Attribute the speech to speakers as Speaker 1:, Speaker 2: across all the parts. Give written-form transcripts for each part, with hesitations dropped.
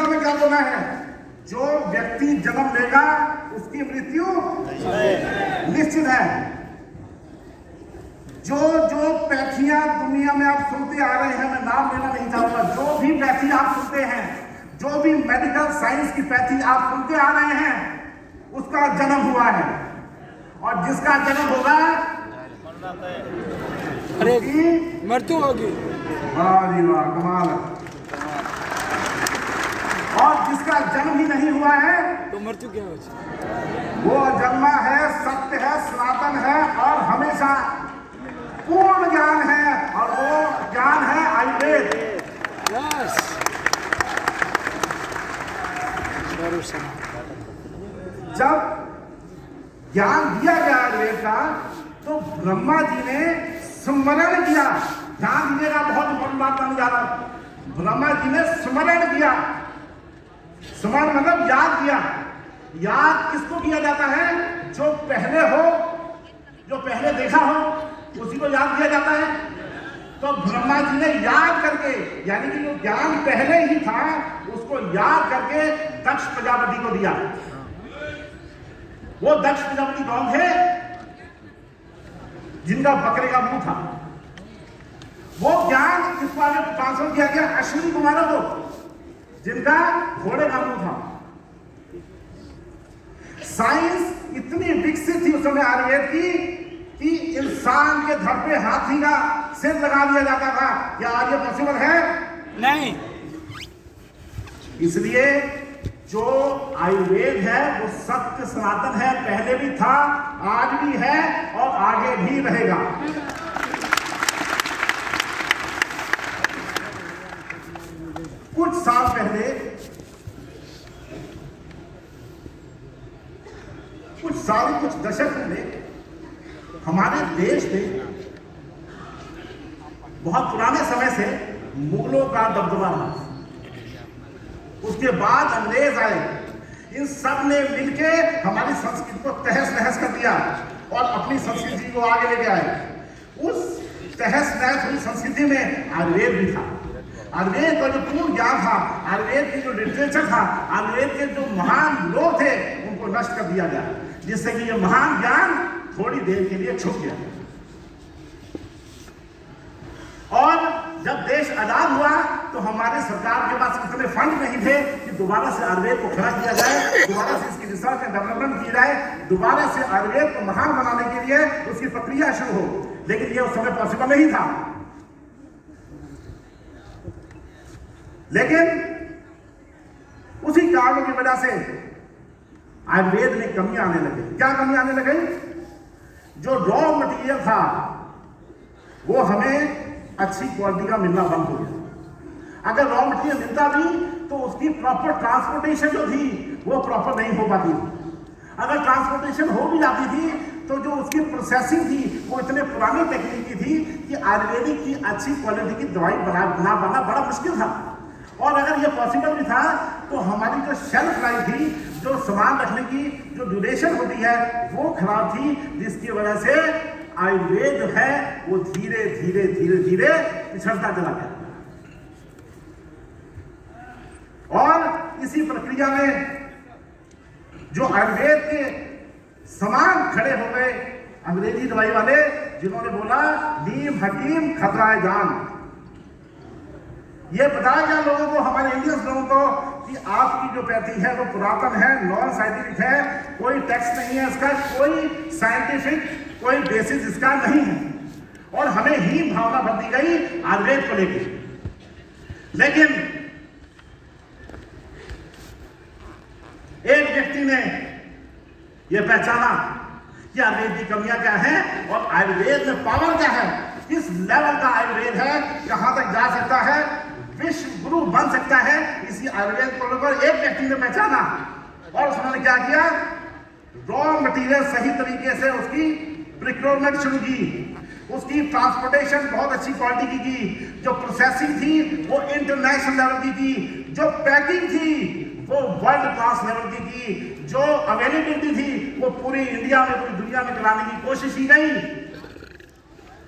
Speaker 1: दिशा में क्या बोला है? जो व्यक्ति जन्म लेगा उसकी मृत्यु निश्चित है। जो जो पैथियां दुनिया में आप सुनते आ रहे हैं, मैं नाम लेना नहीं चाहूंगा, जो भी पैथी आप सुनते हैं, जो भी मेडिकल साइंस की पैथी आप सुनते आ रहे हैं, उसका जन्म हुआ है। और जिसका जन्म होगा
Speaker 2: मृत्यु होगी।
Speaker 1: वाह जी वाह, कमाल। और जिसका जन्म ही नहीं हुआ है
Speaker 2: तो मृत्यु क्या हो?
Speaker 1: वो जन्मा है, सत्य है, सनातन है और हमेशा पूर्ण ज्ञान है, और वो ज्ञान है आयुर्वेद। जब ज्ञान दिया गया आयुर्वेद का, तो ब्रह्मा जी ने स्मरण किया। ध्यान दीजिएगा, बहुत इंपॉर्टेंट बात मानी जा रहा है। ब्रह्मा जी ने स्मरण किया। स्मरण मतलब याद किया। याद किसको किया जाता है? जो पहले हो, जो पहले देखा हो, उसी को याद किया जाता है। तो ब्रह्मा जी ने याद करके, यानी कि जो ज्ञान पहले ही था उसको याद करके दक्ष प्रजापति को दिया। वो दक्ष प्रजापति कौन थे? जिनका बकरे का मुंह था। वो ज्ञान किसको आगे ट्रांसफर किया गया? अश्विनी कुमारों को, जिनका घोड़े का मुंह था। साइंस इतनी विकसित थी उस समय आयुर्वेद की कि इंसान के धड़ पे हाथी का सिर लगा दिया जाता था। क्या आज ये पॉसिबल है?
Speaker 2: नहीं।
Speaker 1: इसलिए जो आयुर्वेद है वो सत्य सनातन है, पहले भी था, आज भी है और आगे भी रहेगा। कुछ साल पहले, कुछ दशक पहले हमारे देश में बहुत पुराने समय से मुगलों का दबदबा रहा। उसके बाद अंग्रेज आए। इन सब ने मिलके हमारी संस्कृति को तहस नहस कर दिया और अपनी संस्कृति को आगे लेके आए। उस तहस नहस हुई संस्कृति में आयुर्वेद भी था। आयुर्वेद का जो पूर्ण ज्ञान था, आयुर्वेद की जो लिटरेचर था, आयुर्वेद के जो महान लोग थे, उनको नष्ट कर दिया गया, जिससे कि ये महान ज्ञान थोड़ी देर के लिए छुप गया। और जब देश आजाद हुआ तो हमारे सरकार के पास इतने फंड नहीं थे कि दोबारा से आयुर्वेद को खड़ा किया जाए, दोबारा से इसकी रिसर्च एंड डेवलपमेंट की जाए, दोबारा से आयुर्वेद को महान बनाने के लिए उसकी प्रक्रिया शुरू हो। लेकिन ये उस समय पॉसिबल नहीं था। लेकिन उसी कारणों की वजह से आयुर्वेद में कमियां आने लगी। क्या कमियां आने लगी? जो रॉ मटेरियल था वो हमें अच्छी क्वालिटी का मिलना बंद हो गया। अगर रॉ मटेरियल मिलता भी तो उसकी प्रॉपर ट्रांसपोर्टेशन जो थी वो प्रॉपर नहीं हो पाती थी। अगर ट्रांसपोर्टेशन हो भी जाती थी तो जो उसकी प्रोसेसिंग थी वो इतने पुरानी टेक्निक की थी कि आयुर्वेदिक की अच्छी क्वालिटी की दवाई बनाना बड़ा मुश्किल था। और अगर ये पॉसिबल भी था तो हमारी जो शेल्फ लाइफ थी, जो सामान रखने की जो ड्यूरेशन होती है, वो खराब थी, जिसकी वजह से आयुर्वेद जो है वो धीरे धीरे धीरे धीरे पिछड़ता चला गया। और इसी प्रक्रिया में जो आयुर्वेद के समान खड़े हो गए अंग्रेजी दवाई वाले, जिन्होंने बोला नीम हकीम खतराए जान। ये बताया गया लोगों को, हमारे इंडियंस लोगों को, कि आपकी जो पैथी है वो पुरातन है, नॉन साइंटिफिक है, कोई टेक्स्ट नहीं है इसका, कोई साइंटिफिक कोई बेसिस इसका नहीं है। और हमें ही भावना भर दी गई आयुर्वेद को लेकर। लेकिन एक व्यक्ति ने यह पहचाना कि आयुर्वेद की कमियां क्या हैं और आयुर्वेद में पावर क्या है, किस लेवल का आयुर्वेद है, कहां तक जा सकता है, विश्व गुरु बन सकता है। इसी आयुर्वेद को लेकर एक व्यक्ति ने पहचाना और उसने क्या किया? रॉ मटेरियल सही तरीके से उसकी प्रिक्योरमेंट शुरू की, उसकी ट्रांसपोर्टेशन बहुत अच्छी क्वालिटी की, जो प्रोसेसिंग थी वो इंटरनेशनल लेवल की थी, जो पैकिंग थी वो वर्ल्ड क्लास लेवल की थी, जो अवेलेबिलिटी थी वो पूरी इंडिया में, पूरी दुनिया में कराने की कोशिश की गई।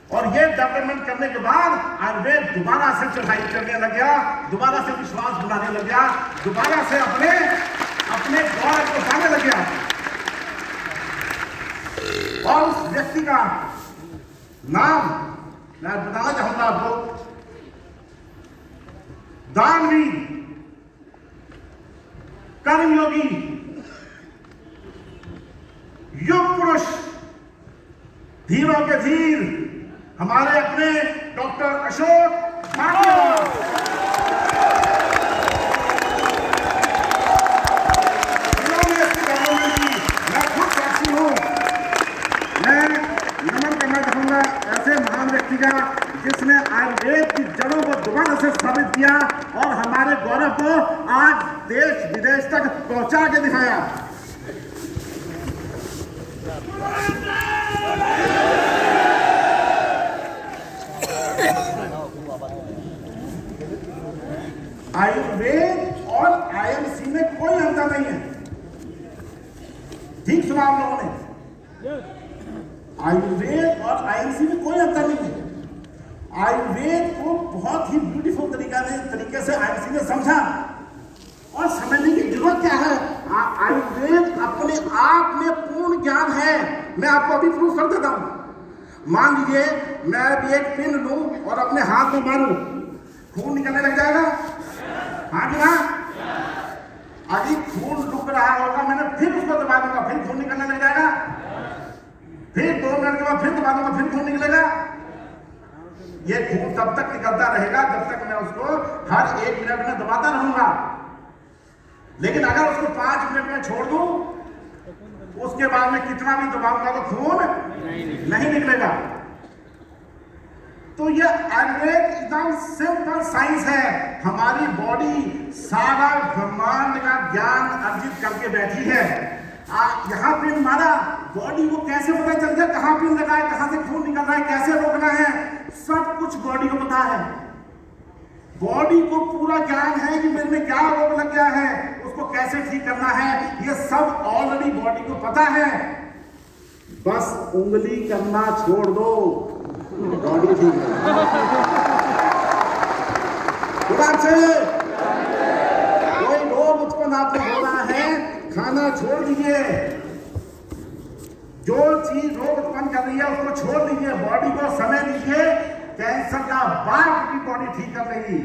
Speaker 1: और ये डेवलपमेंट करने के बाद आयुर्वेद दोबारा से चढ़ाई करने लग गया, दोबारा से विश्वास बढ़ाने लग गया, दोबारा से अपने गौरव को पाने लग गया। और उस व्यक्ति का नाम मैं बताना चाहूंगा आपको, दानवीर, कर्मयोगी, युग पुरुष, धीरों के धीर, हमारे अपने डॉक्टर अशोक भाटिया। मैं खुद साक्षी हूं। मैं नमन करना चाहूंगा ऐसे महान व्यक्ति का जिसने आयुर्वेद की जड़ों को दोबारा से स्थापित किया और हमारे गौरव को आज देश विदेश तक पहुंचा के दिखाया। आयुर्वेद और आईएमसी में कोई अंतर नहीं है। ठीक सुना आप लोगों ने, आयुर्वेद और आईएमसी में कोई अंतर नहीं है। आयुर्वेद को बहुत ही ब्यूटीफुल तरीके से आईएमसी ने समझा और समझने की जरूरत क्या है। आयुर्वेद अपने आप में पूर्ण ज्ञान है। मैं आपको अभी प्रूफ कर देता हूं। मान लीजिए मैं भी एक पिन लूं और अपने हाथ में मारूं, खून निकलने लग जाएगा? हाँ जी हाँ। अभी खून रुक रहा होगा, मैंने फिर उसको दबा दूंगा, फिर खून निकलने लग जाएगा। फिर 2 मिनट के बाद फिर दबा दूंगा, फिर खून निकलेगा। ये खून तब तक निकलता रहेगा जब तक मैं उसको हर 1 मिनट में दबाता रहूंगा। लेकिन अगर उसको 5 मिनट में छोड़ दूं, उसके बाद में कितना भी दबाऊंगा तो खून नहीं निकलेगा। तो ये आयुर्वेद एकदम सिंपल साइंस है। हमारी बॉडी सारा ब्रह्मांड का ज्ञान अर्जित करके बैठी है। यहाँ पिन मारा, बॉडी को कैसे पता चल गया कहाँ पिन लगा है, कहाँ से खून निकल रहा है, कैसे रोकना है, सब कुछ बॉडी को पता है। बॉडी को पूरा ज्ञान है कि मेरे में क्या रोग लग गया है, उसको कैसे ठीक करना है, ये सब ऑलरेडी बॉडी को पता है। बस उंगली करना छोड़ दो, बॉडी ठीक है। कोई रोग उत्पन्न आपको हो रहा है, खाना छोड़ दीजिए। जो चीज रोग उत्पन्न कर रही है उसको छोड़ दीजिए, बॉडी को समय दीजिए। कैंसर का बाप की बॉडी ठीक कर लेगी।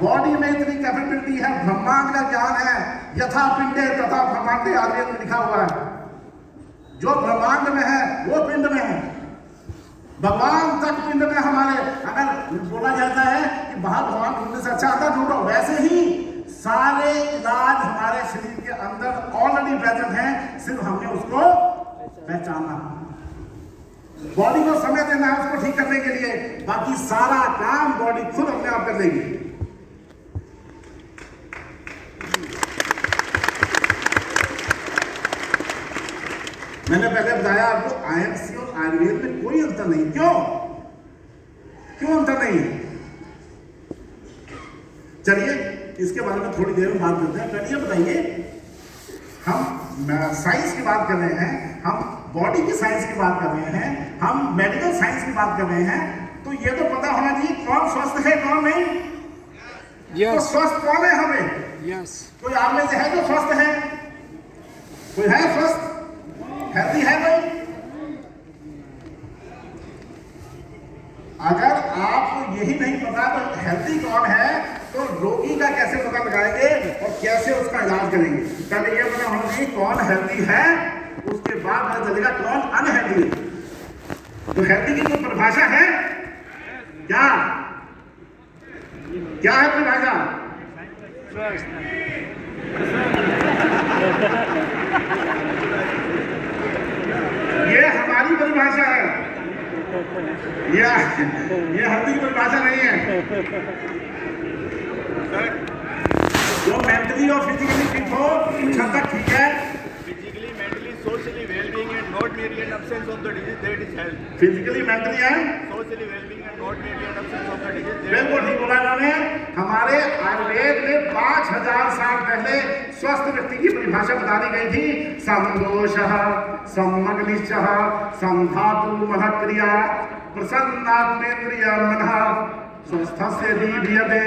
Speaker 1: बॉडी में इतनी कैपेबिलिटी है, ब्रह्मांड का ज्ञान है। यथा पिंडे तथा ब्रह्मांडे आयुर्वेद में लिखा हुआ है। जो ब्रह्मांड में है वो पिंड में है, भगवान तक पिंड में हमारे। अगर बोला जाता है कि बाहर भगवान ढूंढने से अच्छा आता ढूंढो, वैसे ही सारे इलाज हमारे शरीर के अंदर ऑलरेडी प्रेजेंट हैं, सिर्फ हमने उसको पहचानना। बॉडी को समय देना है उसको ठीक करने के लिए, बाकी सारा काम बॉडी खुद अपने आप कर लेगी। मैंने पहले बताया आपको आईएमसी और आयुर्वेद में कोई अंतर नहीं। क्यों अंतर नहीं है? चलिए इसके बारे में थोड़ी देर में बात करते हैं। पहले ये बताइए, हम साइंस की बात कर रहे हैं, हम बॉडी की साइंस की बात कर रहे हैं, हम मेडिकल साइंस की बात कर रहे हैं, तो ये तो पता होना चाहिए कौन स्वस्थ है कौन नहीं। तो स्वस्थ कौन है हमें? कोई आप में से है जो स्वस्थ है? कोई है स्वस्थ, हेल्दी है कोई? अगर आपको यही नहीं पता तो हेल्दी कौन है, तो रोगी का कैसे पता लगाएंगे और कैसे उसका इलाज करेंगे? पहले ये पता होना चाहिए कौन हेल्दी है, उसके बाद पता चलेगा कौन अनहेल्दी है। तो हेल्दी की कोई परिभाषा है क्या? क्या है परिभाषा? ये हमारी परिभाषा है, ये हेल्दी की परिभाषा नहीं है। जो मेंटली और फिजिकली फिट हो कुछ हद तक ठीक है।
Speaker 3: Physically, mentally, socially well-being and not merely an absence of the disease, that is health.
Speaker 1: Physically mentally है,
Speaker 3: Socially well-being and not merely an absence of the disease, that is
Speaker 1: बिल्कुल ठीक बोला इन्होंने। हमारे आयुर्वेद में 5000 साल पहले स्वस्थ व्यक्ति की परिभाषा बता दी गई थी। समदोषः समग्निश्चः समधातु महक्रिया प्रसन्नात्मेन्द्रिय मनः स्वस्थस्य दीर्यते।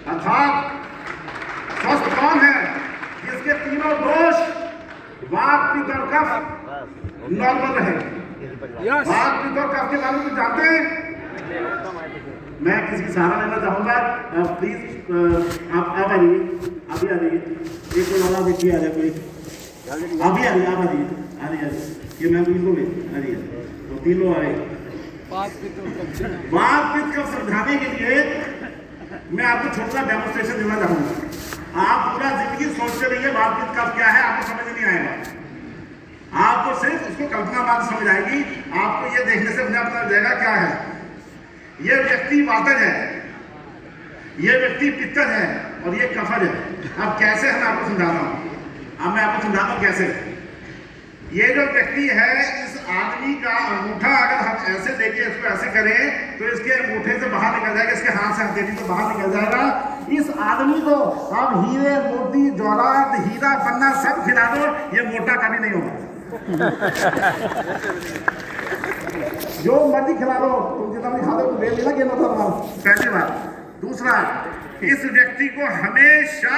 Speaker 1: अर्थात स्वस्थ कौन है? जिसके तीनों दोष वाक पित्त और कफ नॉर्मल रहे।
Speaker 2: यस
Speaker 1: वाक पित्त और कफ के बारे में जानते हैं? मैं किसी की सहारा लेना चाहूंगा, प्लीज आप आ जाइए, अभी आ जाइए। एक तो वाला देखिए आ जाए कोई, अभी आ जाइए, आप आ जाइए, ये मैं बिल्कुल आ जाइए। तो तीन लोग आए।
Speaker 2: बात भी तो कच्ची ना।
Speaker 1: वाक पित्त कफ समझाने के लिए मैं आपको छोटा सा डेमोस्ट्रेशन देना चाहूंगा। आप पूरा जिंदगी सोचते रहिए वाक पित्त कफ क्या है, आपको समझ नहीं आएगा। आपको सिर्फ उसको कल्पना बात समझ आएगी। आपको ये देखने से अपने पता जाएगा क्या है। ये व्यक्ति वातज है, ये व्यक्ति पित्तज है और ये कफज है। अब कैसे मैं आपको समझा रहा हूं, अब मैं आपको समझाता हूं कैसे। ये जो व्यक्ति है, इस आदमी का अंगूठा अगर हम ऐसे लेके इसको ऐसे करें तो इसके अंगूठे से बाहर निकल जाएगा, इसके हाथ से हथेली से बाहर निकल जाएगा। इस आदमी को अब हीरे मोती जवाहरात हीरा पन्ना सब खिला दो, ये मोटा कभी नहीं होगा। जो मर्जी खिला दो, तुम जितना भी खा दो, वेट नहीं लगे ना। पहली बात। दूसरा, इस व्यक्ति को हमेशा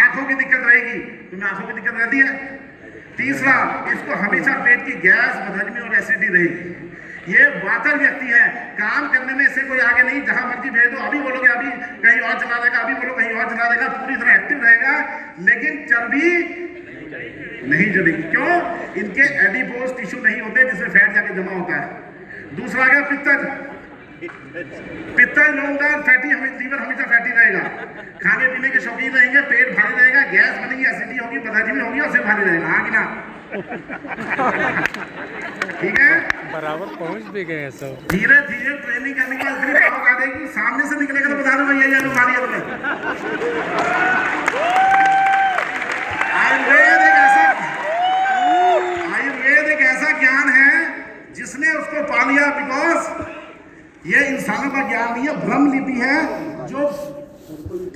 Speaker 1: आंखों की दिक्कत रहेगी। तुम्हें आंखों की दिक्कत रहती है? तीसरा, इसको हमेशा पेट की गैस, बदहजमी और एसिडिटी रहेगी। ये वातज व्यक्ति है, काम करने में इससे कोई आगे नहीं। जहां मर्जी भेज दो, अभी बोलोगे अभी कहीं और चला देगा, अभी बोलो कहीं और चला देगा, पूरी तरह एक्टिव रहेगा। लेकिन चर्बी नहीं जलेगी। क्यों? इनके एडिपोज टिश्यू नहीं होते जिसमें फैट जाके जमा होता है। दूसरा क्या? पित्तज। पित्तज लोगों का फैटी, लीवर हमेशा फैटी रहेगा। खाने पीने के शौकीन रहेंगे, पेट भारी रहेगा, गैस बनेगी, एसिडिटी होगी, बदहजमी होगी और सिर भारी रहेगा। हाँ कि ना? ठीक है,
Speaker 2: बराबर पहुंच भी गए सब।
Speaker 1: धीरे धीरे ट्रेनिंग करने के बाद इतनी पावर आ जाएगी, सामने से निकलेगा तो बता दो भैया ये बीमारी है तुम्हें। आयुर्वेद एक ऐसा ज्ञान है जिसने उसको पा लिया। बिकॉज ये इंसानों का ज्ञान नहीं है, ब्रह्म लिपि है। जो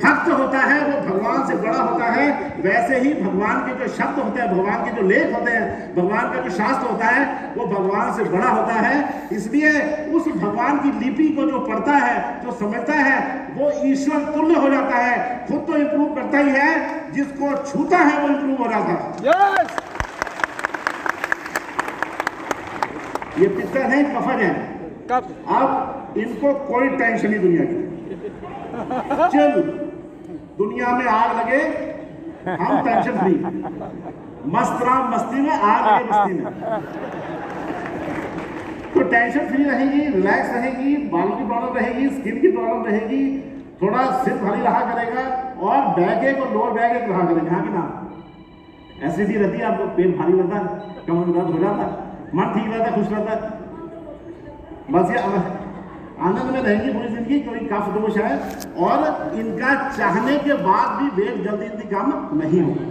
Speaker 1: भक्त होता है वो भगवान से बड़ा होता है। वैसे ही भगवान के जो शब्द होते हैं, भगवान के जो लेख होते हैं, भगवान का जो शास्त्र होता है, वो भगवान से बड़ा होता है। इसलिए उस भगवान की लिपि को जो पढ़ता है, जो समझता है, वो ईश्वर तुल्य हो जाता है। खुद तो इंप्रूव करता ही है, जिसको छूता है वो इंप्रूव हो जाता है।
Speaker 2: यस
Speaker 1: ये पित्तज है, कफज है।
Speaker 2: कब
Speaker 1: अब इनको कोई टेंशन नहीं दुनिया की। चल दुनिया में आग लगे, हम टेंशन फ्री, मस्त राम मस्ती में, आग लगे मस्ती में। तो टेंशन फ्री रहेगी, रिलैक्स रहेगी, बाल की प्रॉब्लम रहेगी, स्किन की प्रॉब्लम रहेगी, थोड़ा सिर भारी रहा करेगा और बैक एक और लोअर बैक एक रहा करेगा। हाँ कि ना? एसिडिटी रहती है, आपको पेट भारी रहता है, कमर दर्द हो जाता है, मन ठीक रहता है, खुश रहता है। बस ये आनंद में रहेंगी पूरी जिंदगी, क्योंकि कफ दोष है और इनका चाहने के बाद भी वेट जल्दी जल्दी कम नहीं होगा।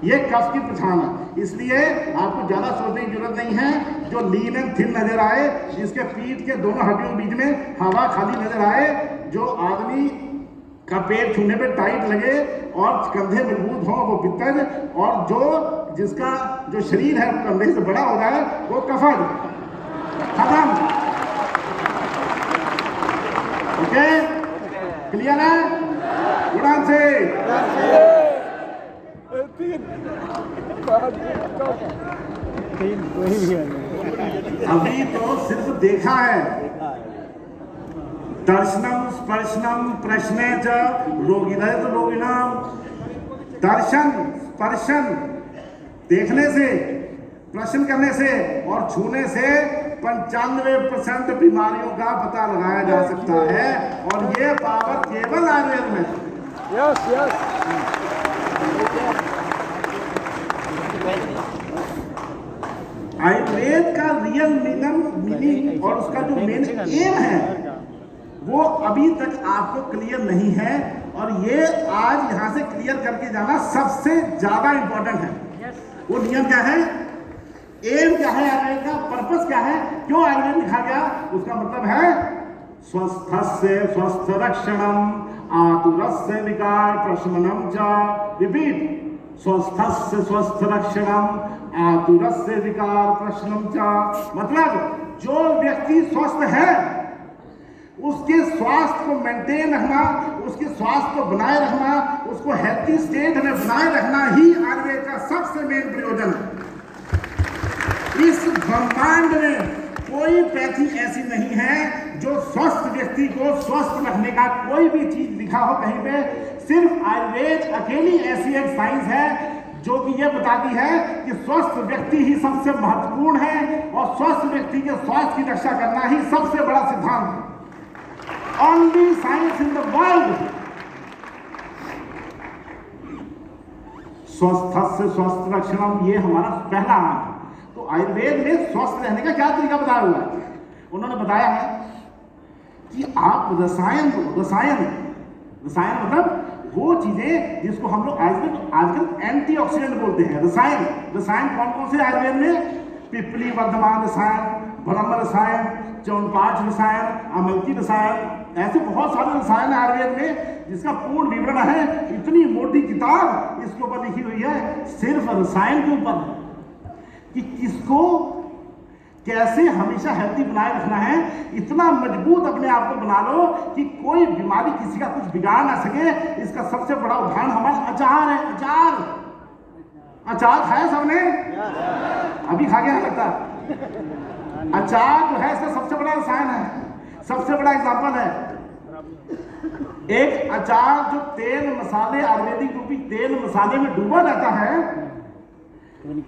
Speaker 1: ये कफ की पहचान है। इसलिए आपको ज्यादा सोचने की जरूरत नहीं है। जो लीन एंड थिन नजर आए, जिसके पीठ के दोनों हड्डियों के बीच में हवा खाली नजर आए, जो आदमी का पेट छूने पे टाइट लगे और कंधे मजबूत हो, वो पित्तज। और जो जिसका जो शरीर है कंधे से बड़ा हो रहा है, वो कफज। खत्म। ओके, क्लियर है? उड़ान से अभी तो सिर्फ देखा है। दर्शनम स्पर्शनम प्रश्ने च रोगिणः तो रोगिणाम। दर्शन स्पर्शन देखने से, प्रश्न करने से और छूने से 95% बीमारियों का पता लगाया जा सकता है। और ये पावर केवल आयुर्वेद में है।
Speaker 2: यस यस
Speaker 1: आयुर्वेद का रियल मीनिंग और उसका जो मेन एम है, वो अभी तक आपको क्लियर नहीं है। और ये आज यहाँ से क्लियर करके जाना सबसे ज्यादा इंपॉर्टेंट है। वो नियम क्या है, एम क्या है, आयुर्वेद का पर्पस क्या है, क्यों आयुर्वेद लिखा गया, उसका मतलब है स्वस्थस्य स्वस्थ रक्षणम आतुरस्य विकार प्रशमनम च। रिपीट, स्वस्थस्य स्वस्थ रक्षणम आतुरस्य विकार प्रशमनम च। मतलब जो व्यक्ति स्वस्थ है उसके स्वास्थ्य को मेंटेन रखना, उसके स्वास्थ्य को बनाए रखना, उसको हेल्थी स्टेट में बनाए रखना ही आयुर्वेद का सबसे मेन प्रयोजन है। इस ब्रह्मांड में कोई पैथी ऐसी नहीं है जो स्वस्थ व्यक्ति को स्वस्थ रखने का कोई भी चीज लिखा हो कहीं पे। सिर्फ आयुर्वेद अकेली ऐसी एक साइंस है जो कि यह बताती है कि स्वस्थ व्यक्ति ही सबसे महत्वपूर्ण है और स्वस्थ व्यक्ति के स्वास्थ्य की रक्षा करना ही सबसे बड़ा सिद्धांत है। Only science in the world। स्वस्थ से स्वस्थ रक्षणम, ये हमारा पहला नाम है। तो आयुर्वेद में स्वस्थ रहने का क्या तरीका बताया हुआ है? उन्होंने बताया है कि आप रसायन मतलब वो चीजें जिसको हम लोग आजकल एंटीऑक्सीडेंट बोलते हैं। रसायन कौन कौन से आयुर्वेद में? पिपली वर्धमान रसायन, ब्रह्म रसायन, च्यवनप्राश रसायन, अमलकी रसायन, ऐसे बहुत सारे रसायन है आयुर्वेद में जिसका पूर्ण विवरण है। इतनी मोटी किताब इसके ऊपर लिखी हुई है सिर्फ रसायन के ऊपर कि किसको कैसे हमेशा हेल्थी बनाए रखना है। इतना मजबूत अपने आप को बना लो कि कोई बीमारी किसी का कुछ बिगाड़ ना सके। इसका सबसे बड़ा उदाहरण हमारा अचार है। अचार खाया सबने? अभी खा गया लगता। अचार जो है इसका सबसे बड़ा रसायन है, सबसे बड़ा एग्जाम्पल है। एक अचार जो तेल मसाले, आयुर्वेदिक रूपी तेल मसाले में डूबा रहता है,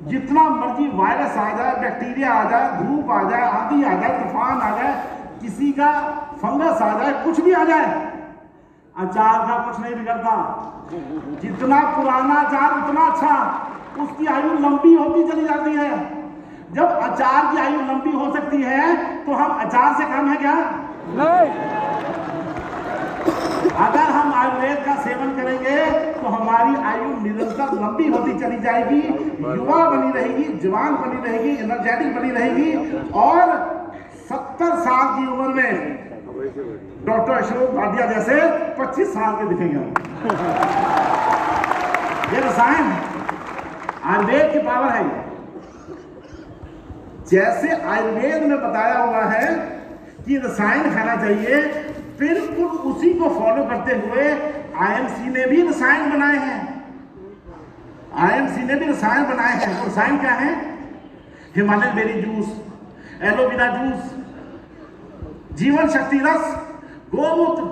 Speaker 1: जितना मर्जी वायरस आ जाए, बैक्टीरिया आ जाए, धूप आ जाए, आंधी आ जाए, तूफान आ जाए, किसी का फंगस आ जाए, कुछ भी आ जाए, अचार का कुछ नहीं बिगड़ता। जितना पुराना अचार उतना अच्छा, उसकी आयु लंबी होती चली जाती है। जब अचार की आयु लंबी हो सकती है तो हम अचार से कम है क्या? नहीं। अगर हम आयुर्वेद का सेवन करेंगे तो हमारी आयु निरंतर लंबी होती चली जाएगी, युवा बनी रहेगी, जवान बनी रहेगी, एनर्जेटिक बनी रहेगी और 70 साल की उम्र में डॉक्टर अशोक भाटिया जैसे 25 साल के दिखेंगे। ये रसायन आयुर्वेद की पावर है। जैसे आयुर्वेद में बताया हुआ है कि रसायन खाना चाहिए, बिल्कुल उसी को फॉलो करते हुए आईएमसी ने भी रसायन बनाए हैं। वो रसायन क्या है? Himalayan berry juice, aloe vera juice, जीवन शक्ति रस, गोमूत्र,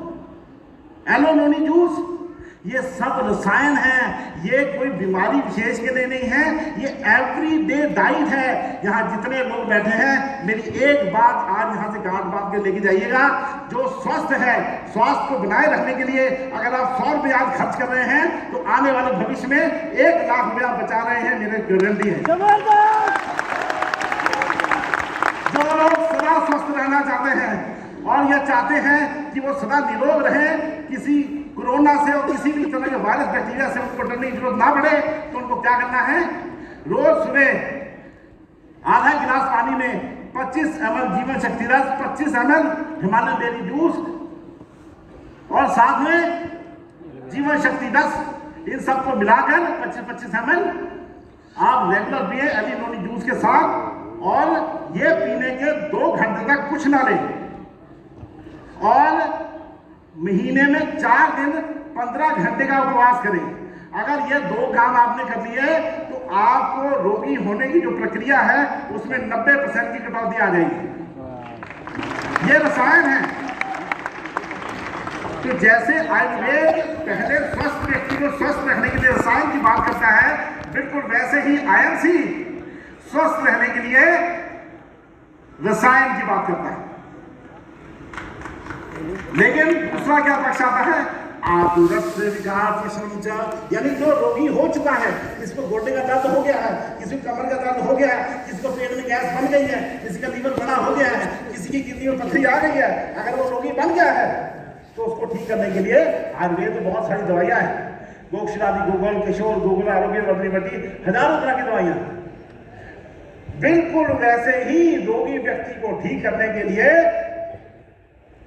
Speaker 1: एलोनोनी जूस, ये सब रसायन है। ये कोई बीमारी विशेष के लिए नहीं है, ये एवरीडे डाइट है। यहाँ जितने लोग बैठे हैं, मेरी एक बात आज यहाँ से गांठ बांध के लेके जाइएगा। जो स्वस्थ है, स्वास्थ्य को बनाए रखने के लिए अगर आप 100 रुपये आज खर्च कर रहे हैं तो आने वाले भविष्य में 1 लाख रुपया बचा रहे हैं, मेरी गारंटी है। जो लोग सदा स्वस्थ रहना चाहते हैं और यह चाहते हैं कि वो सदा निरोग रहे, किसी कोरोना से और किसी भी तरह के वायरस बैक्टीरिया से उनको डरने की जरूरत ना पड़े, तो उनको क्या करना है? रोज सुबह आधा गिलास पानी में 25 ml जीवन शक्ति रस, 25 ml हिमालयन बेरी जूस और साथ में जीवन शक्ति रस, इन सबको मिलाकर 25 ml आप रेगुलर पिए एलिनोनी जूस के साथ। और ये पीने के 2 घंटे तक कुछ ना लें और महीने में 4 दिन 15 घंटे का उपवास करें। अगर ये 2 काम आपने कर लिए तो आपको रोगी होने की जो प्रक्रिया है उसमें 90% की कटौती आ जाएगी। ये रसायन है। तो जैसे आयुर्वेद पहले स्वस्थ व्यक्ति को स्वस्थ रखने के लिए रसायन की बात करता है, बिल्कुल वैसे ही आईएमसी स्वस्थ रहने के लिए रसायन की बात करता है। लेकिन दूसरा क्या पक्ष आता है? आतुरस्य विकार प्रशमनम, यानी जो रोगी हो चुका है, किसी को गोड्डे का दर्द हो गया है, किसी को कमर का दर्द हो गया है, किसी को पेट में गैस बन गई है, किसी का लीवर बड़ा हो गया है, किसी की किडनी में पथरी आ गई है, अगर वो रोगी बन गया है तो उसको ठीक करने के लिए आयुर्वेद में बहुत सारी दवाइयां हैं। गोक्षरादि, गोगल, किशोर, गोगल, आरोग्य, बद्रीमती, हजारों तरह की दवाइयां। बिल्कुल वैसे ही रोगी व्यक्ति को ठीक करने के लिए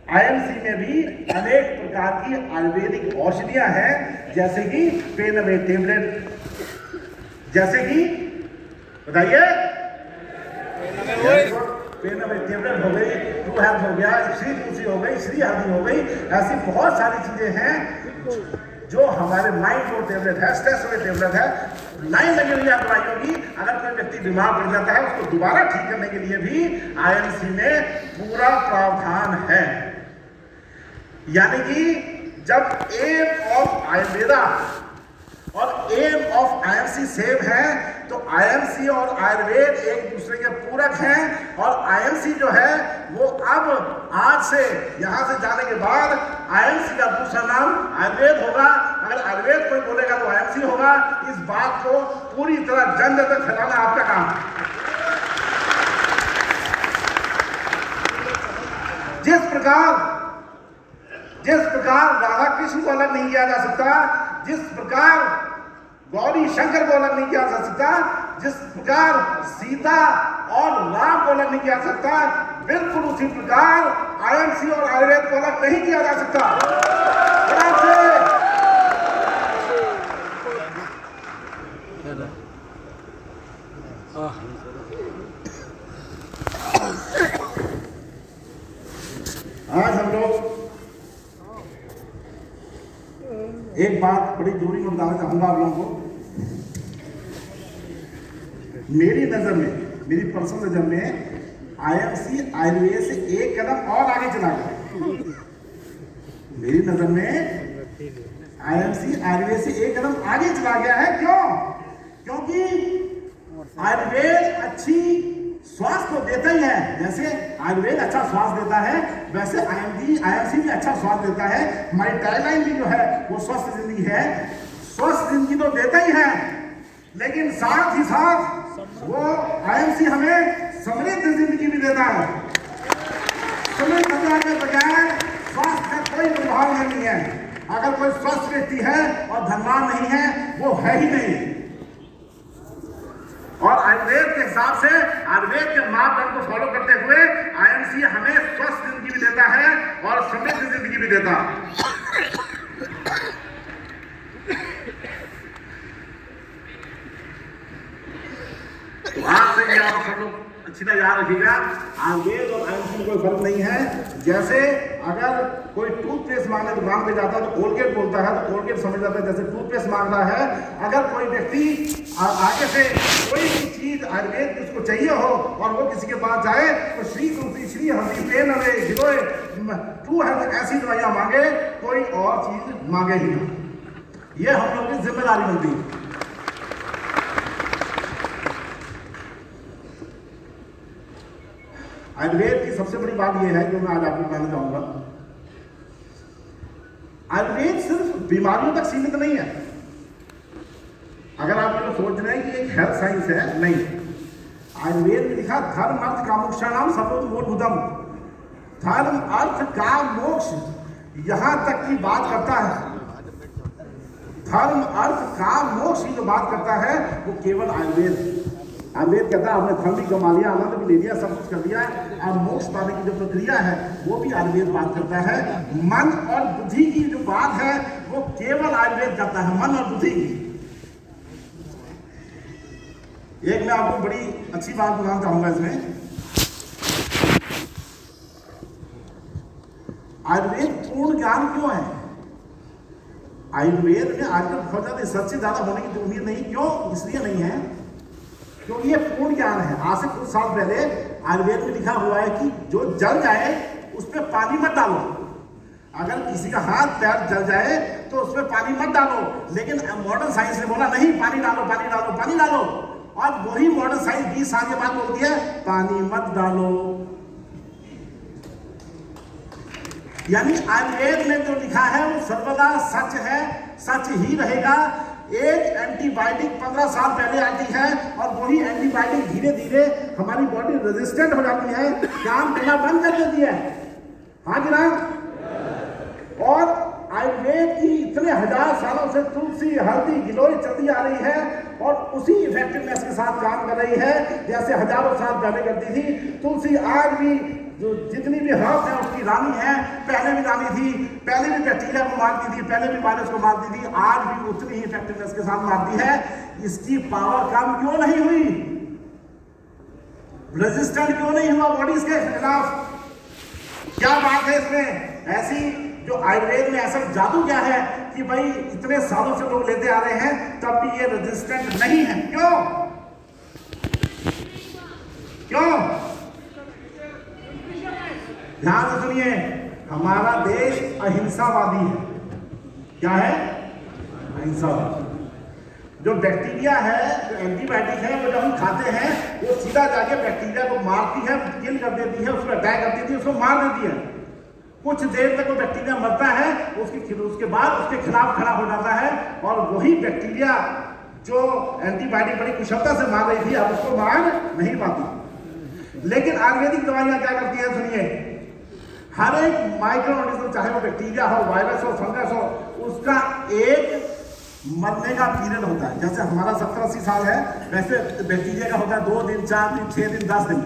Speaker 1: आईएमसी में भी अनेक प्रकार की आयुर्वेदिक औषधियां हैं, जैसे कि पेन अवे टेबलेट, जैसे कि बताइए, पेन अवे टेबलेट हो गई, ट्रू हेल्थ हो गया, श्री तुलसी हो गई, श्री हल्दी हो गई, ऐसी बहुत सारी चीजें हैं जो हमारे माइंड को टेबलेट है, स्ट्रेस अवे टेबलेट है। लाइन लगी हुई है दवाइयों की। अगर कोई व्यक्ति बीमार पड़ जाता है, उसको दोबारा ठीक करने के लिए भी आईएमसी में पूरा प्रावधान है। यानी कि जब एम ऑफ आयुर्वेदा और एम ऑफ आईएमसी सेम है, तो आईएमसी और आयुर्वेद एक दूसरे के पूरक हैं। और आईएमसी जो है वो अब आज से यहां से जाने के बाद आईएमसी का दूसरा नाम आयुर्वेद होगा। अगर आयुर्वेद कोई बोलेगा तो आईएमसी होगा। इस बात को पूरी तरह जन जन तक फैलाना आपका काम है। जिस प्रकार राधा कृष्ण को अलग नहीं किया जा सकता, जिस प्रकार गौरी शंकर को अलग नहीं किया जा सकता, जिस प्रकार सीता और राम को अलग नहीं किया जा सकता, बिल्कुल उसी प्रकार आईएमसी और आयुर्वेद को अलग नहीं किया जा सकता। आज हम लोग एक बात बड़ी जोरी में बताना चाहूंगा आप लोगों को। मेरी नजर में, मेरी पर्सनल नजर में आईएमसी आयुर्वेद से एक कदम और आगे चला गया। मेरी नजर में आईएमसी आयुर्वेद से एक कदम आगे चला गया है। क्यों? क्योंकि आयुर्वेद अच्छी स्वास्थ्य तो देता ही है। जैसे आयुर्वेद अच्छा स्वास्थ्य देता है, वैसे आईएमसी भी अच्छा स्वास्थ्य देता है। हमारी टाइमलाइन भी जो है वो स्वस्थ जिंदगी है। स्वस्थ जिंदगी तो देता ही है, लेकिन साथ ही साथ वो आईएमसी हमें समृद्ध जिंदगी भी देता है। समृद्ध होने के बजाय स्वास्थ्य का कोई प्रभाव नहीं है। अगर कोई स्वस्थ व्यक्ति है और धनवान नहीं है, वो है ही नहीं। और आयुर्वेद के हिसाब से, आयुर्वेद के मापदंड को फॉलो करते हुए आईएमसी हमें स्वस्थ जिंदगी भी देता है और समृद्ध जिंदगी भी देता है। तो आज से ये आप सब लोग अच्छी तरह याद रखिएगा, आयुर्वेद और आईएमसी में कोई फर्क नहीं है। जैसे अगर कोई टूथपेस्ट मांगने दुकान पे जाता है तो कोलगेट बोलता है, तो कोलगेट समझ जाता है जैसे टूथपेस्ट मांग रहा है। अगर कोई व्यक्ति आगे से कोई भी चीज आयुर्वेद की उसको चाहिए हो और वो किसी के पास जाए तो श्री तुलसी, श्री हल्दी, पेन अवे, गिलोय, ट्रू हेल्थ ऐसी दवाइयां मांगे, कोई और चीज मांगे ही ना। ये हम लोग की जिम्मेदारी बनती है। आयुर्वेद की सबसे बड़ी बात यह है जो मैं आज आपको बताना चाहूंगा, आयुर्वेद सिर्फ बीमारियों तक सीमित नहीं है। अगर आप ये सोच रहे हैं कि एक हेल्थ साइंस है, नहीं। आयुर्वेद में लिखा धर्म अर्थ कामोक्षाणाम सर्वोत्तमोद्धम। धर्म अर्थ काम मोक्ष यहां तक की बात करता है। धर्म अर्थ काम मोक्ष की जो बात करता है वो केवल आयुर्वेद। आयुर्वेद कहता है आपने धर्म भी कमा लिया, आनंद भी ले लिया, सब कुछ कर दिया, और मोक्ष पाने की जो प्रक्रिया है वो भी आयुर्वेद बात करता है। मन और बुद्धि की जो बात है वो केवल आयुर्वेद करता है, मन और बुद्धि की। एक मैं आपको बड़ी अच्छी बात बताना चाहूंगा इसमें। आयुर्वेद पूर्ण ज्ञान क्यों है? आयुर्वेद में आजकल बहुत ज्यादा रिसर्च से ज्यादा होने की उम्मीद नहीं। क्यों? इसलिए नहीं है क्योंकि ये पूर्ण ज्ञान है। आज से कुछ साल पहले आयुर्वेद में लिखा हुआ है कि जो जल जाए उस पर पानी मत डालो। अगर किसी का हाथ पैर जल जाए तो उस पर पानी मत डालो, लेकिन मॉडर्न साइंस ने बोला नहीं, पानी डालो, पानी डालो, पानी डालो। और वही मॉडर्न साइंस 20 साल के बाद बोलती है पानी मत डालो। यानी आयुर्वेद में जो लिखा है वो सर्वदा सच है, सच ही रहेगा। एक एंटीबायोटिक 15 साल पहले आती है और वही एंटीबायोटिक धीरे धीरे हमारी बॉडी रेजिस्टेंट हो जाती है, काम करना बंद कर देती है। हाँ जनाब। और आयुर्वेद की इतने हजार सालों से तुलसी, हल्दी, गिलोय चलती आ रही है और उसी इफेक्टिवनेस के साथ काम कर रही है जैसे हजारों साल पहले करती थी। तुलसी आज भी जो जितनी भी हर्ब है उसकी रानी है, पहले भी रानी थी, पहले भी बैक्टीरिया को मारती थी, पहले भी वायरस को मारती थी, आज भी उतनी ही इफेक्टिवनेस के साथ मारती है। इसकी पावर कम क्यों नहीं हुई? रेजिस्टेंट क्यों नहीं हुआ बॉडीज के खिलाफ? क्या बात है इसमें? ऐसी जो आयुर्वेद में ऐसा जादू क्या है कि भाई इतने सालों से लोग लेते आ रहे हैं तब भी ये रेजिस्टेंट नहीं है? क्यों? क्यों? ध्यान से सुनिए, हमारा देश अहिंसावादी है। क्या है? अहिंसावादी। जो बैक्टीरिया है, जो एंटीबायोटिक है, वो जब हम खाते हैं वो सीधा जाके बैक्टीरिया को मारती है, किल कर देती है, उसको अटैक कर देती है, उसको मार देती है। कुछ देर तक वो बैक्टीरिया मरता है, उसके बाद उसके खिलाफ खड़ा हो जाता है, और वही बैक्टीरिया जो एंटीबायोटिक बड़ी कुशलता से मार रही थी अब उसको मार नहीं पाती। लेकिन आयुर्वेदिक दवाइयां क्या करती हैं? सुनिए, हर एक माइक्रो ऑर्गेनिज्म, चाहे वो बैक्टीरिया हो, वायरस हो, फंगस हो, उसका एक मरने का पीरियड होता है। जैसे हमारा 70-80 साल है, वैसे बैक्टीरिया का होता है 2 दिन, 4 दिन, 6 दिन, 10 दिन।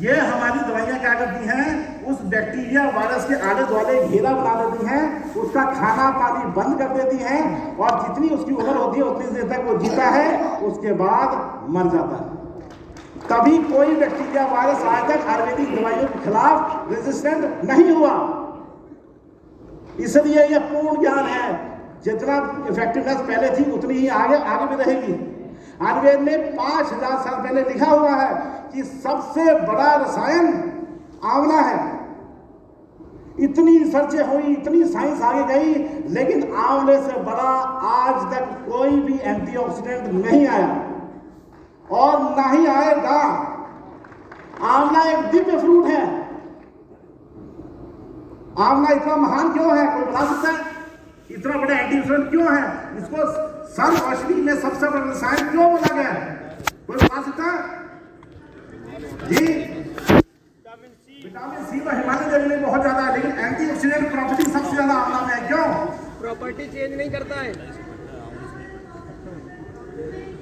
Speaker 1: ये हमारी दवाइयां क्या करती हैं? उस बैक्टीरिया वायरस के आले दुआले घेरा बना देती हैं, उसका खाना पानी बंद कर देती हैं, और जितनी उसकी उम्र होती है उतनी देर तक वो जीता है, उसके बाद मर जाता है। कभी कोई बैक्टीरिया वायरस आज तक आयुर्वेदिक दवाइयों के खिलाफ रेजिस्टेंट नहीं हुआ। इसलिए यह पूर्ण ज्ञान है, जितना इफेक्टिवनेस पहले थी उतनी ही आगे भी रहेगी। आयुर्वेद में 5000 साल पहले लिखा हुआ है कि सबसे बड़ा रसायन आंवला है। इतनी रिसर्चें हुई, इतनी साइंस आगे गई, लेकिन आंवले से बड़ा आज तक कोई भी एंटीऑक्सीडेंट नहीं आया और ना ही आएगा। आंवला एक दिव्य फ्रूट है। आंवला इतना महान क्यों है? कोई बता सकता है? इतना बड़ा एंटीऑक्सीडेंट क्यों है? इसको सर्व औषधि में सबसे बड़ा रसायन क्यों बोला गया है? कोई बता सकता है? जी, विटामिन सी तो हिमालय देवी में बहुत ज्यादा है, लेकिन एंटीऑक्सीडेंट प्रॉपर्टी सबसे ज्यादा आंवला में है। क्यों?
Speaker 2: प्रॉपर्टी चेंज नहीं करता है।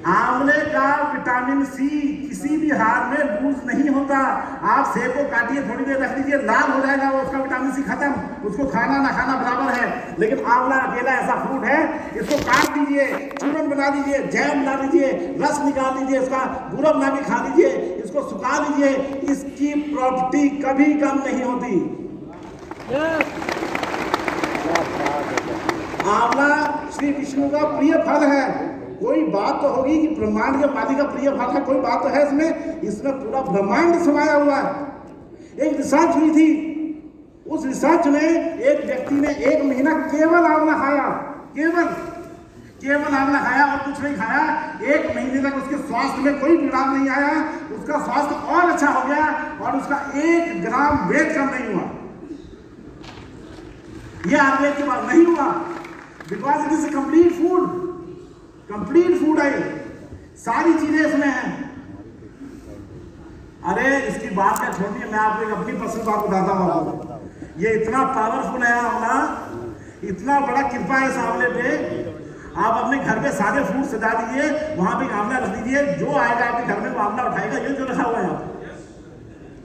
Speaker 1: आंवले का विटामिन सी किसी भी हाल में लूज नहीं होता। आप सेब को काटिए, थोड़ी देर रख दीजिए, लाल हो जाएगा, वो उसका विटामिन सी खत्म, उसको खाना ना खाना बराबर है। लेकिन आंवला अकेला ऐसा फ्रूट है, इसको काट दीजिए, चूरन बना दीजिए, जैम बना दीजिए, रस निकाल दीजिए, इसका बूरा बना के खा लीजिए, इसको सुखा लीजिए, इसकी प्रॉपर्टी कभी कम नहीं होती। आंवला श्री विष्णु का प्रिय फल है। कोई बात तो होगी कि ब्रह्मांड के मालिक का प्रिय फल है, कोई बात तो है इसमें पूरा ब्रह्मांड समाया हुआ है। एक रिसर्च हुई थी, उस रिसर्च में एक व्यक्ति ने 1 महीना केवल आंवला खाया, केवल आंवला खाया और कुछ नहीं खाया। 1 महीने तक उसके स्वास्थ्य में कोई बिगाड़ नहीं आया, उसका स्वास्थ्य और अच्छा हो गया और उसका 1 ग्राम वेट कम नहीं हुआ। यह आयुर्वेद के बाद नहीं हुआ, because it is a complete food है, सारी चीजें इसमें हैं। अरे इसकी बात क्या छोड़िए, मैं आपको एक अपनी पर्सनल बात बताता हूँ आपको। ये इतना पावरफुल है आंवला, इतना बड़ा कृपा है इस आंवले पे। आप अपने घर पे सारे फ्रूट सजा दीजिए, वहां पे आंवला रख दीजिए, जो आएगा आपके घर में वो आंवला उठाएगा। ये जो रखा हुआ है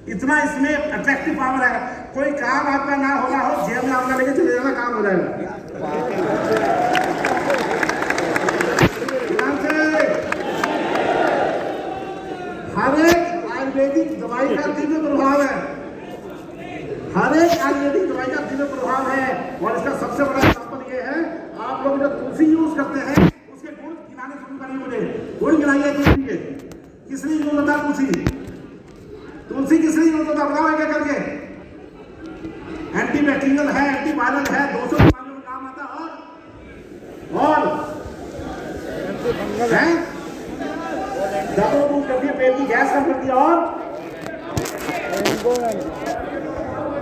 Speaker 1: इतना इसमें अट्रैक्टिव पावर है। कोई काम आपका ना होना हो, जेब में आंवला लेके चले जाना, काम हो जाएगा। हर एक आयुर्वेदिक दवाई का दिव्य प्रभाव है, हर एक आयुर्वेदिक दवाई का दिव्य प्रभाव है। और इसका सबसे बड़ा एग्जाम्पल ये है, आप लोग जो तुलसी यूज करते हैं उसके गुण गिनाने शुरू करिए। मुझे गुण गिनाइए तुलसी के। किस लिए यूज होता है तुलसी किस लिए यूज होता है? बताओ क्या करके। एंटीबैक्टीरियल है, एंटीवायरल है, 200 बीमारियों में काम आता है, और दर्द दूर करती है, पेट की गैस कम करती है, और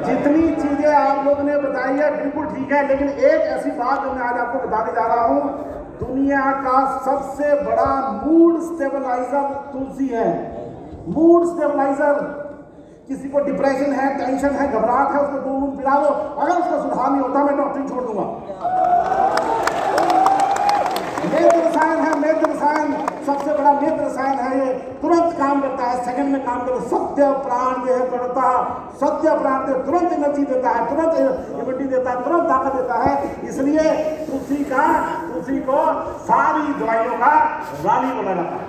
Speaker 1: जितनी चीजें आप लोगों ने बताई है बिल्कुल ठीक है। लेकिन एक ऐसी बात जो मैं आज आपको बताने जा रहा हूं, दुनिया का सबसे बड़ा मूड स्टेबलाइजर तुलसी है। Mood stabiliser. किसी को डिप्रेशन है, टेंशन है, घबराहट है, उसको 2 मूड पिला दो, अगर उसका सुधार नहीं होता मैं डॉक्टरी छोड़ दूंगा। मेद रसायन है, मेद रसायन। सबसे बड़ा नेत्र रसायन है ये, तुरंत काम करता है, सेकंड में काम करता है। सत्य प्राण देह करता, सत्य प्राण देह तुरंत एनर्जी देता है, तुरंत इम्यूनिटी देता है, तुरंत ताकत देता है। इसलिए तुलसी को सारी दवाइयों का रानी बोला जाता है।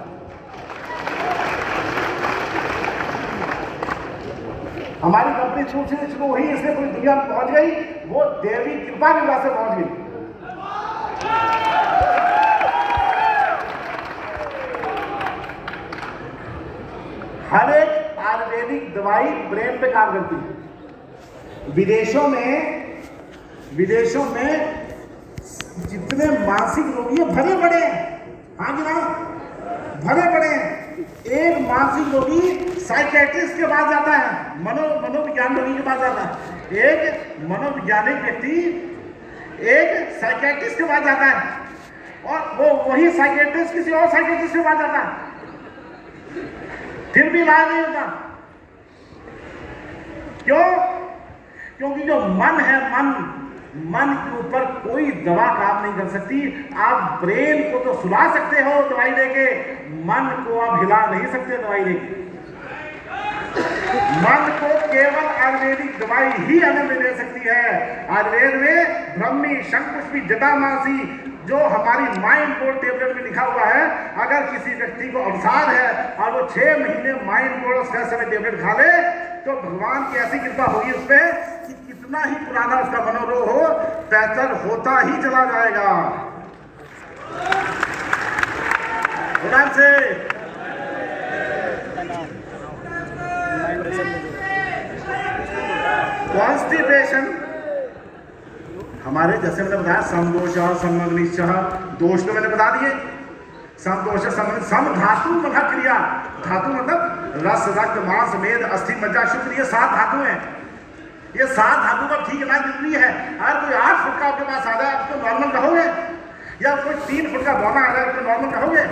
Speaker 1: हमारी कंपनी शुरू हुई, इसलिए पूरी दुनिया में पहुंच गई, वो देवी कृपा की वजह से पहुंच गई। हर एक आयुर्वेदिक दवाई ब्रेन पे काम करती है। विदेशों में जितने मानसिक रोगी है भरे पड़े हैं, हाँ जी ना, भरे पड़े हैं। एक मानसिक रोगी साइकेट्रिस्ट के पास जाता है, मनोविज्ञान रोगी के पास जाता है। एक मनोवैज्ञानिक व्यक्ति एक साइकेट्रिस्ट के पास जाता है, और वो वही साइकेट्रिस्ट किसी और साइकेट्रिस्ट के पास जाता है, फिर भी इलाज नहीं होता। क्यों? क्योंकि जो मन है, मन के ऊपर कोई दवा काम नहीं कर सकती। आप ब्रेन को तो सुला सकते हो दवाई देके, मन को आप हिला नहीं सकते दवाई देके। मन को केवल आयुर्वेदिक दवाई ही आनंद दे सकती है। आयुर्वेद में ब्रह्मी, शंकुष्मी, जटामासी, जो हमारी माइंड बोर्ड टेबलेट में लिखा हुआ है, अगर किसी व्यक्ति को अवसाद है और वो 6 महीने माइंड बोर्ड और स्ट्रेस में टेबलेट खा ले, तो भगवान की ऐसी कृपा होगी उस पर कि कितना ही पुराना उसका मनोरोग हो, बेहतर होता ही चला जाएगा। ध्यान से कॉन्स्टिपेशन हमारे, जैसे मैंने बताया, समदोष समग्निश, दोष तो मैंने बता दिए, समदोष सम धातु मना क्रिया। धातु मतलब रस, रक्त, मांस, मेद, अस्थि, मज्जा, शुक्र, ये 7 धातु हैं। ये 7 धातु का ठीक इलाज जरूरी है। अगर कोई 8 फुट का आपके पास आ जाए, आप उसको नॉर्मल कहोगे? या कोई 3 फुट का बौना आ जाए, उसको नॉर्मल कहोगे?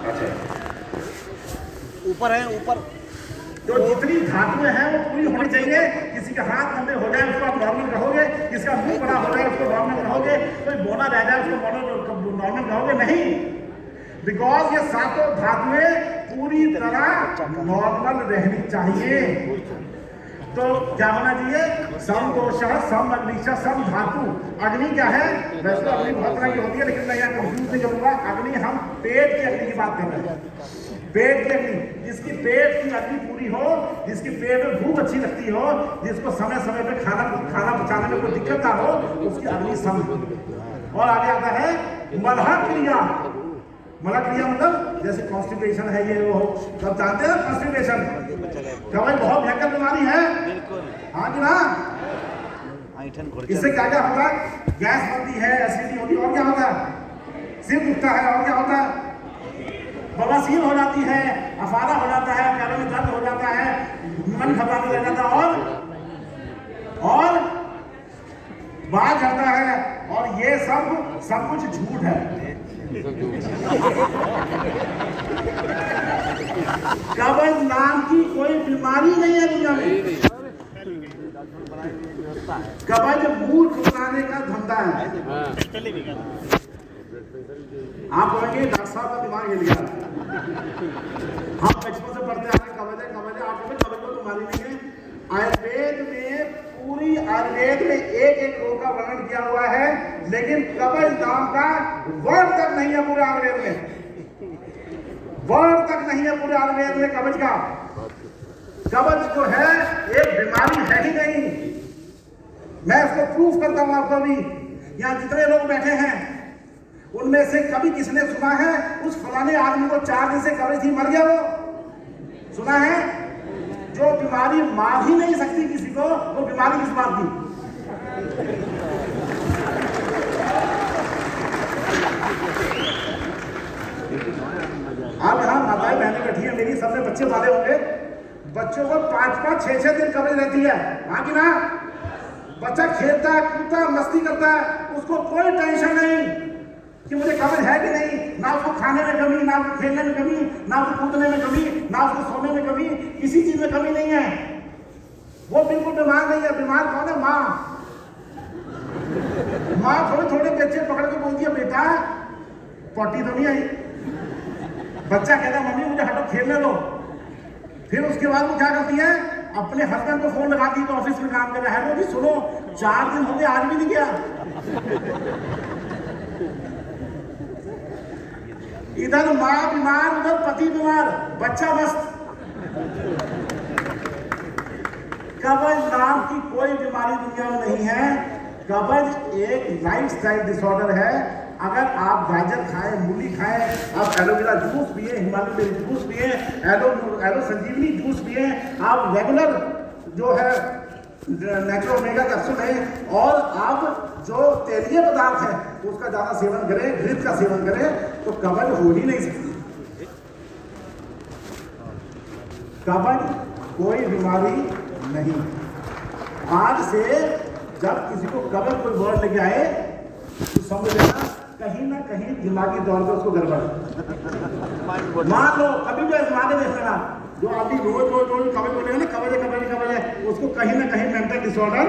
Speaker 1: अच्छा,
Speaker 2: ऊपर है, ऊपर
Speaker 1: तो जितनी धातुएं हैं वो पूरी होनी चाहिए। किसी का हाथ लंबे हो जाए उसको आप नॉर्मल कहोगे, किसका मुंह बड़ा हो जाए उसको नॉर्मल कहोगे, कोई बोना रह जाए उसको नॉर्मल कहोगे? नहीं, बिकॉज ये 7 धातुएं पूरी तरह नॉर्मल रहनी चाहिए। तो क्या होना चाहिए? सम दोष, सम अग्निश, सम धातु। अग्नि क्या है? वैसे तो अग्नि बहुत तरह की होती है, लेकिन मैं यहाँ कंफ्यूज नहीं करूंगा। अग्नि, हम पेट की अग्नि की बात कर रहे हैं। पेट की अग्नि, जिसकी पेट की अग्नि पूरी हो, जिसकी पेट में भूख अच्छी लगती हो, जिसको समय समय पे खाना पचाने में कोई दिक्कत ना हो, उसकी अग्नि सम। और आगे आता है मलह क्रिया। मलह क्रिया मतलब जैसे कॉन्स्टिपेशन है, ये वो, सब जानते हैं कॉन्स्टिपेशन क्या भाई बहुत भयंकर बीमारी है, हाँ कि ना? इससे क्या क्या होता है? गैस बनती है, एसिडिटी होती है, और क्या होता है? सिर दुखता है, और क्या होता है? बवासीर हो जाती है, अफारा हो जाता है, पैरों में दर्द हो जाता है, मन घबराने लग जाता है, और बाल झड़ता है। और ये सब कुछ झूठ है। कब्ज नाम की कोई बीमारी नहीं है दुनिया में। कब्ज मूर्ख बनाने का धंधा है। आप कहेंगे डॉक्टर साहब का दिमाग हिल गया। हम बचपन से पढ़ते आ रहे कब्ज है, आप कहेंगे कब्ज को बीमारी नहीं है। आयुर्वेद में, पूरी आयुर्वेद में एक रोग का वर्णन किया हुआ है, लेकिन कब्ज नाम का वर्ड तक नहीं है पूरे आयुर्वेद में। वर्ड तक नहीं है पूरे आयुर्वेद में कब्ज का। कब्ज जो है एक बीमारी है ही नहीं। मैं इसको प्रूफ करता हूं आपको। अभी यहाँ जितने लोग बैठे हैं उनमें से कभी किसने सुना है उस फलाने आदमी को 4 दिन से कब्ज थी, मर गया? वो सुना है? जो बीमारी मार ही नहीं सकती किसी को, वो बीमारी किस बात की? अब यहाँ माताएं बहनें बैठी है मेरी, सबने बच्चे पाले होंगे। बच्चों को 5-5, 6-6 दिन कब्ज रहती है, हाँ कि ना? बच्चा खेलता है, कूदता है, मस्ती करता है, उसको कोई टेंशन नहीं कि मुझे कब्ज है कि नहीं। ना उसको खाने में कमी, ना उसको खेलने में कमी, ना उसको कूदने में कमी, ना उसको सोने में कमी, किसी चीज में कमी नहीं है। वो बिल्कुल बीमार नहीं है। बीमार कौन है? माँ। माँ थोड़े थोड़े बच्चे पकड़ के बोलती है, बेटा पॉटी तो नहीं आई। बच्चा कहता है, मम्मी मुझे हटो खेलने दो। फिर उसके बाद वो क्या करती है, अपने हस्बैंड को फोन लगाती है तो ऑफिस में काम कर रहा है, जी सुनो 4 दिन हो गए आज भी नहीं गया। इधर माँ बीमार, उधर पति बीमार, बच्चा मस्त। कब्ज नाम की कोई बीमारी दुनिया में नहीं है। कब्ज एक लाइफस्टाइल डिसऑर्डर है। अगर आप गाजर खाएं, मूली खाएं, आप एलोवेरा जूस पिए, हिमालय बेरी जूस पिए, एलो संजीवनी जूस पिए, आप रेगुलर जो है नेचुरल ओमेगा कैप्सूल है, और आप जो तेलीय पदार्थ है उसका ज़्यादा सेवन करें, घृत का सेवन करें, तो कब्ज हो ही नहीं सकती। कब्ज कोई बीमारी नहीं। आज से जब किसी को कब्ज कोई वर्ड लेके आए तो समझ लेना कहीं ना कहीं दिमागी तौर पर उसको गड़बड़। मान लो कभी भी आजमा के देख लेना, जो आदमी रोज रोज रोज कब्ज बोलेगा ना, कब्ज है, उसको कहीं ना कहीं मेंटल डिसऑर्डर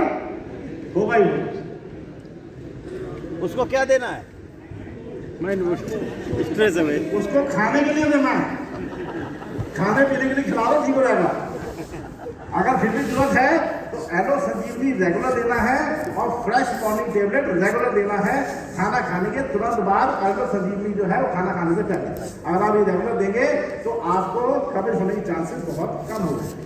Speaker 1: होगा ही।
Speaker 2: उसको क्या देना है? स्ट्रेस है भाई।
Speaker 1: उसको खाने के लिए देना है, खाने पीने के लिए खिला दो, ठीक हो जाएगा। अगर फिर भी जरूरत है तो एलो संजीवनी रेगुलर देना है, और फ्रेश मॉर्निंग टेबलेट रेगुलर देना है। खाना खाने के तुरंत बाद एलो संजीवनी जो है वो खाना खाने से पहले अगर आप ये रेगुलर देंगे तो आपको कब्ज होने के चांसेस बहुत कम हो जाएंगे।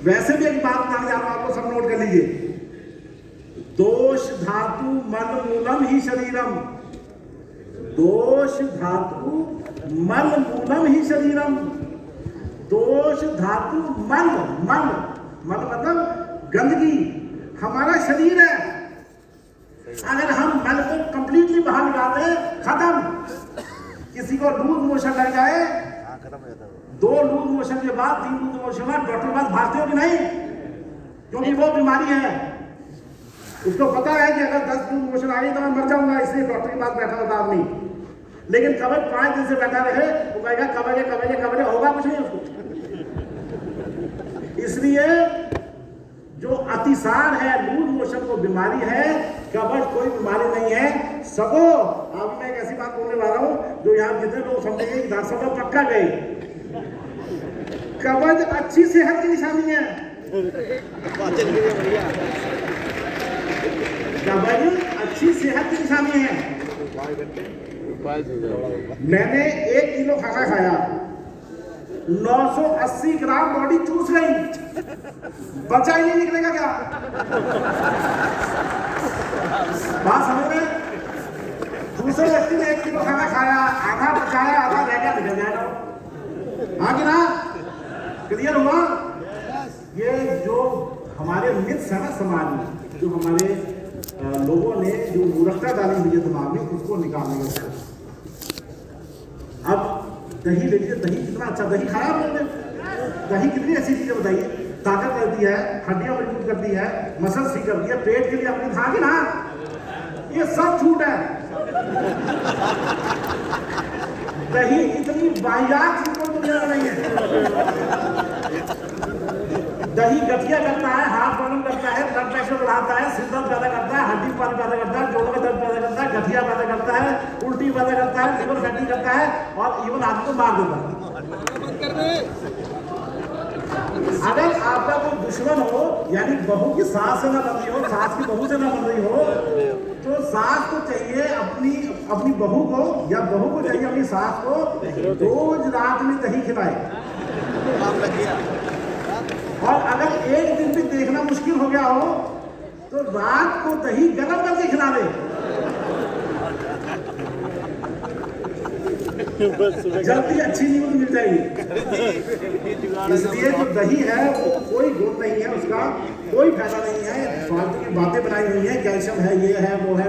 Speaker 1: वैसे भी एक बात बताने जा रहा हूं, आपको सब नोट कर लीजिए। दोष धातु मल मूलम ही शरीरम, दोष धातु मल मूलम ही शरीरम। दोष धातु मल, मल मल मतलब गंदगी, हमारा शरीर है। अगर हम मल को कंप्लीटली बाहर निकाल दें, खत्म। किसी को लूज मोशन लग जाए, 2 लूज मोशन के बाद 3 लूज मोशन में डॉक्टर के पास भागते हो कि नहीं? क्योंकि वो बीमारी है, उसको पता है कि अगर 10 लूज मोशन आ गई तो मैं मर जाऊंगा, इसलिए डॉक्टर के पास बैठा होता आदमी। लेकिन कब्ज 5 दिन से बैठा रहे, वो कहेगा कब्ज है, कब्ज है, कब्ज है, होगा कुछ नहीं उसको। इसलिए जो अतिसार है, लूज मोशन को बीमारी है, कब्ज कोई बीमारी नहीं है। सबो अब मैं एक ऐसी बात बोलने वाला हूं जो यहाँ जितने लोग समझेंगे कि डॉक्टर साहब पक्का गए, कब्ज अच्छी सेहत की निशानी है। कब्ज अच्छी सेहत की निशानी है। मैंने 1 किलो खाना खाया, 980 ग्राम बॉडी चूस गई, बचा ही नहीं, निकलेगा क्या? बात समझ में? दूसरे व्यक्ति ने 1 किलो खाना खाया, आधा बचाया, आधा रह गया, निकल जाएगा। हाँ कि ना? क्लियर हुआ? ये जो हमारे मिथ्स है ना समाज में, जो हमारे लोगों ने जो मूर्खता डाली हुई है दिमाग में, उसको निकालने का। अब दही ले लीजिए, दही कितना अच्छा, दही खाया आप लोगों ने? दही कितनी अच्छी चीज है बताइए, ताकत करती है, हड्डियां मजबूत करती है, मसल ठीक करती है, पेट के लिए अपनी खा के ना, ये सब छूट है। दही इतनी वाहियात चीज को दुनिया में नहीं है। दही गठिया करता है, हार्ट प्रॉब्लम करता है, ब्लड प्रेशर बढ़ाता है, सिर दर्द पैदा करता है, हड्डी पैदा करता है, जोड़ों में दर्द पैदा करता है, गठिया पैदा करता है, उल्टी पैदा करता है, लिवर फैटी करता है, और इवन आदमी को मार देता है। अगर आपका कोई दुश्मन हो, यानी बहू की सास से ना बन रही हो, सास की बहू से ना बन रही हो, तो सास को चाहिए अपनी बहू को, या बहू को चाहिए अपनी सास को रोज रात में दही खिलाए। और अगर एक दिन भी देखना मुश्किल हो गया हो तो रात को दही गरम करके खिला दे, जल्दी अच्छी न्यूज मिल जाएगी। इसलिए जो दही है वो कोई गुण नहीं है, उसका कोई फायदा नहीं है, फालतू की बातें बनाई हुई है, कैल्शियम है, ये है, वो है,